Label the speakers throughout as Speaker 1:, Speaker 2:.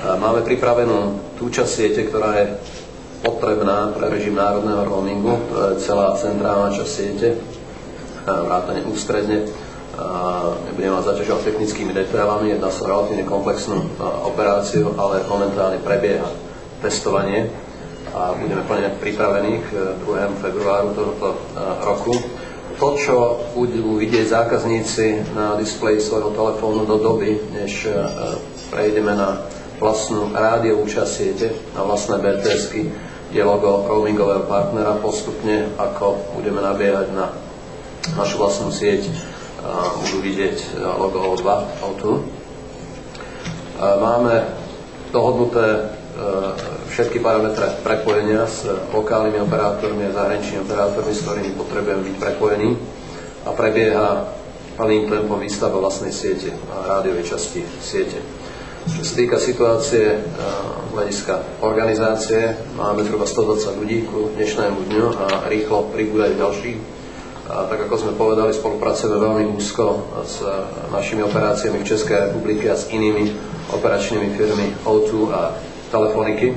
Speaker 1: Máme pripravenú tú časť siete, ktorá je potrebná pre režim národného roamingu, to je celá centrálna časť siete, vrátane ústredne. Nebudem vás zaťažovať technickými detailami, jedná sa o relatívne komplexnú operáciu, ale momentálne prebieha testovanie a budeme plne pripravení k 2. februáru tohto roku. To, čo budú vidieť zákazníci na displeji svojho telefónu do doby, než prejdeme na vlastnú rádiovú časť siete, na vlastné BTS-ky, je logo roamingového partnera. Postupne, ako budeme nabiehať na našu vlastnú sieť, budú vidieť logo O2, O2. Máme dohodnuté všetky parametre prepojenia s lokálnymi operátormi a zahraničnými operátormi, s ktorými potrebujeme byť prepojení, a prebieha plným tempom výstavba vlastnej siete a rádiovej časti siete. Čo sa týka situácie hľadiska organizácie, máme zhruba 120 ľudí ku dnešnému dňu a rýchlo pribúdajú ďalší. Tak ako sme povedali, spolupracujeme veľmi úzko s našimi operáciami v Českej republike a s inými operačnými firmy O2 a Telefoniky.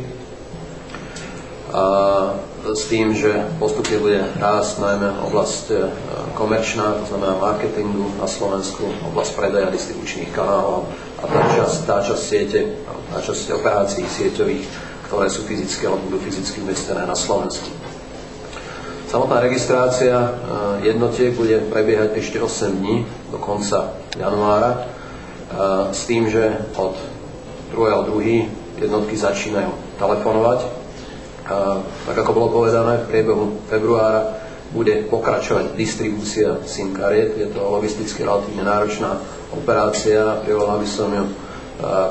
Speaker 1: S tým, že postupne bude rásť najmä oblasť komerčná, to znamená marketingu na Slovensku, oblasť predaja distribučných kanálov a tá časť siete, tá časť operácií sieťových, ktoré sú fyzické alebo budú fyzicky umiestnené na Slovensku. Samotná registrácia jednotiek bude prebiehať ešte 8 dní do konca januára, s tým, že od 2.2. jednotky začínajú telefonovať. Tak ako bolo povedané, v priebehu februára bude pokračovať distribúcia SIM kariet. Je to logisticky relatívne náročná operácia. Privolal by som ju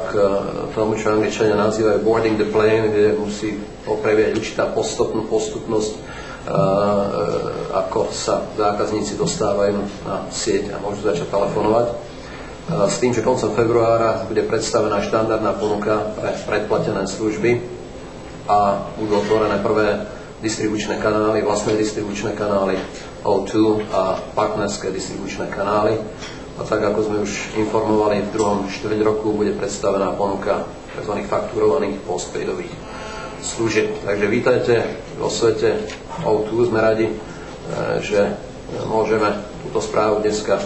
Speaker 1: k tomu, čo Angličania nazývajú boarding the plane, kde musí prebiehať určitá postupnosť, ako sa zákazníci dostávajú na sieť a môžu začať telefonovať. S tým, že koncom februára bude predstavená štandardná ponuka pre predplatené služby a budú otvorené prvé distribučné kanály, vlastné distribučné kanály O2 a partnerské distribučné kanály. A tak, ako sme už informovali, v druhom štvrť roku bude predstavená ponuka tzv. Fakturovaných postpaidových služieb. Takže vítajte vo svete O2. Sme radi, že môžeme túto správu dneska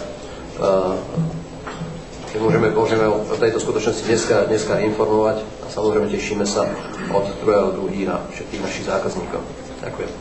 Speaker 1: môžeme o tejto skutočnosti dneska informovať a samozrejme tešíme sa od 2.2. na všetkých našich zákazníkov. Ďakujem.